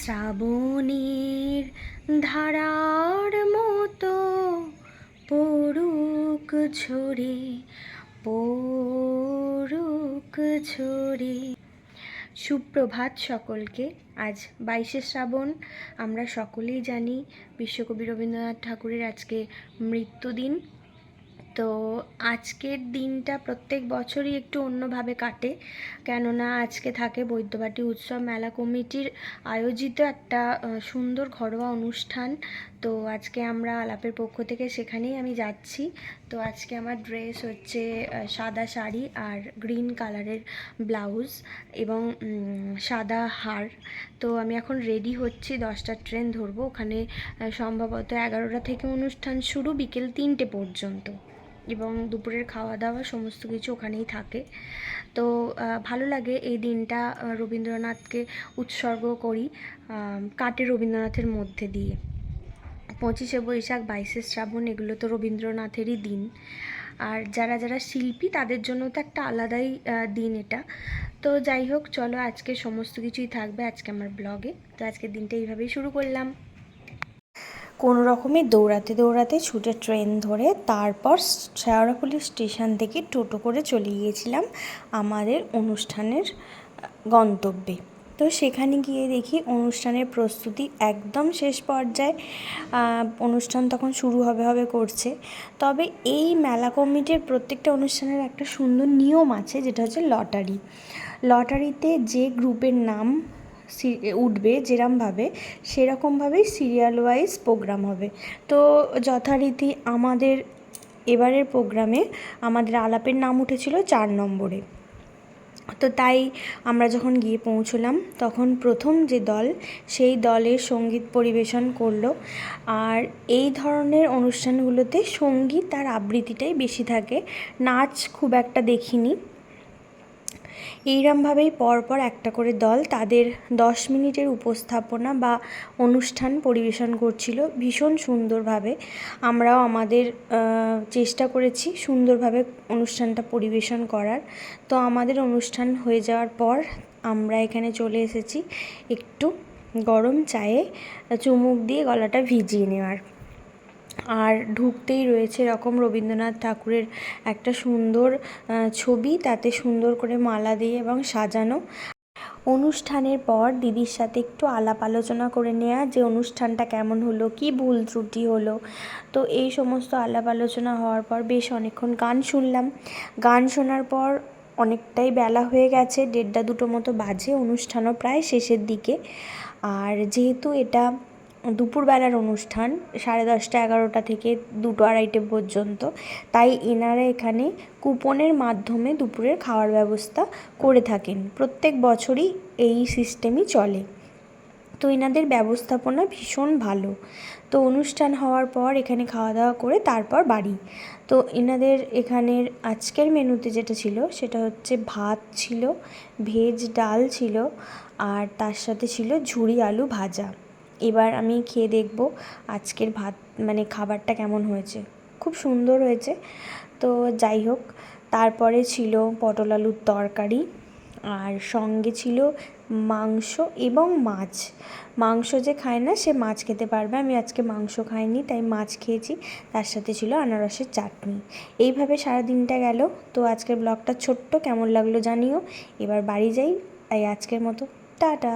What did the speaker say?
শ্রাবণের ধারার মতো পড়ুক ঝরে, পড়ুক ঝরে। সুপ্রভাত সকলকে। আজ 22শে শ্রাবণ। আমরা সকলেই জানি বিশ্বকবি রবীন্দ্রনাথ ঠাকুরের আজকে মৃত্যুদিন। তো আজকের দিনটা প্রত্যেক বছরই একটু অন্যভাবে কাটে, কেননা আজকে থাকে বৈদ্যবাটী উৎসব মেলা কমিটির আয়োজিত একটা সুন্দর ঘরোয়া অনুষ্ঠান। তো আজকে আমরা আলাপের পক্ষ থেকে সেখানেই আমি যাচ্ছি। তো আজকে আমার ড্রেস হচ্ছে সাদা শাড়ি আর গ্রিন কালারের ব্লাউজ এবং সাদা হার। তো আমি এখন রেডি হচ্ছি, 10টার ট্রেন ধরবো। ওখানে সম্ভবত 11টা থেকে অনুষ্ঠান শুরু, বিকেল 3টে পর্যন্ত, এবং দুপুরের খাওয়া দাওয়া সমস্ত কিছু ওখানেই থাকে। তো ভালো লাগে এই দিনটা রবীন্দ্রনাথকে উৎসর্গ করি, কাটে রবীন্দ্রনাথের মধ্যে দিয়ে। 25শে বৈশাখ, 22শে শ্রাবণ, এগুলো তো রবীন্দ্রনাথেরই দিন। আর যারা যারা শিল্পী তাদের জন্য তো একটা আলাদাই দিন এটা। তো যাই হোক, চলো আজকে সমস্ত কিছুই থাকবে আজকে আমার ব্লগে। তো আজকের দিনটা এইভাবেই শুরু করলাম। কোনো রকমে দৌড়াতে দৌড়াতে ছুটে ট্রেন ধরে তারপর শেওড়াফুলি স্টেশন থেকে টোটো করে চলে গিয়েছিলাম আমাদের অনুষ্ঠানের গন্তব্যে। তো সেখানে গিয়ে দেখি অনুষ্ঠানের প্রস্তুতি একদম শেষ পর্যায়ে। অনুষ্ঠান তখন শুরু হবে করছে। তবে এই মেলা কমিটির প্রত্যেকটা অনুষ্ঠানের একটা সুন্দর নিয়ম আছে, যেটা হচ্ছে লটারি। লটারিতে যে গ্রুপের নাম উঠবে যেরমভাবে, সেরকমভাবেই সিরিয়াল ওয়াইজ প্রোগ্রাম হবে। তো যথারীতি আমাদের এবারের প্রোগ্রামে আমাদের আলাপের নাম উঠেছিল 4 নম্বরে। তো তাই আমরা যখন গিয়ে পৌঁছলাম তখন প্রথম যে দল, সেই দলের সঙ্গীত পরিবেশন করলো। আর এই ধরনের অনুষ্ঠানগুলোতে সঙ্গীত আর আবৃত্তিটাই বেশি থাকে, নাচ খুব একটা দেখিনি। এইরমভাবেই পরপর একটা করে দল তাদের 10 মিনিটের উপস্থাপনা বা অনুষ্ঠান পরিবেশন করছিল ভীষণ সুন্দরভাবে। আমরাও আমাদের চেষ্টা করেছি সুন্দরভাবে অনুষ্ঠানটা পরিবেশন করার। তো আমাদের অনুষ্ঠান হয়ে যাওয়ার পর আমরা এখানে চলে এসেছি একটু গরম চায়ে চুমুক দিয়ে গলাটা ভিজিয়ে নেওয়ার। আর ঢুকতেই রয়েছে এরকম রবীন্দ্রনাথ ঠাকুরের একটা সুন্দর ছবি, তাতে সুন্দর করে মালা দিয়ে এবং সাজানো। অনুষ্ঠানের পর দিদির সাথে একটু আলাপ আলোচনা করে নেওয়া, যে অনুষ্ঠানটা কেমন হলো, কি ভুল ত্রুটি হলো। তো এই সমস্ত আলাপ আলোচনা হওয়ার পর বেশ অনেকক্ষণ গান শুনলাম। গান শোনার পর অনেকটাই বেলা হয়ে গেছে, 1:30-2টো মতো বাজে, অনুষ্ঠানও প্রায় শেষের দিকে। আর যেহেতু এটা দুপুরবেলার অনুষ্ঠান, 10:30 11টা থেকে 2-2:30 পর্যন্ত, তাই এনারা এখানে কুপনের মাধ্যমে দুপুরের খাওয়ার ব্যবস্থা করে থাকেন। প্রত্যেক বছরই এই সিস্টেমই চলে। তো এনাদের ব্যবস্থাপনা ভীষণ ভালো। তো অনুষ্ঠান হওয়ার পর এখানে খাওয়া দাওয়া করে তারপর বাড়ি। তো এনাদের এখানের আজকের মেনুতে যেটা ছিল সেটা হচ্ছে ভাত ছিল, ভেজ ডাল ছিল, আর তার সাথে ছিল ঝুরি আলু ভাজা। এবার আমি খেয়ে দেখব আজকের খাবারটা কেমন হয়েছে। খুব সুন্দর হয়েছে। তো যাই হোক, তারপরে ছিল পটল আলুর তরকারি, আর সঙ্গে ছিল মাংস এবং মাছ। মাংস যে খায় না সে মাছ খেতে পারবে, আমি আজকে মাংস খাইনি তাই মাছ খেয়েছি। তার সাথে ছিল আনারসের চাটনি। এইভাবে সারা দিনটা গেল। তো আজকের ব্লগটা ছোট্ট, কেমন লাগলো জানিও। এবার বাড়ি যাই, তাই আজকের মতো টাটা।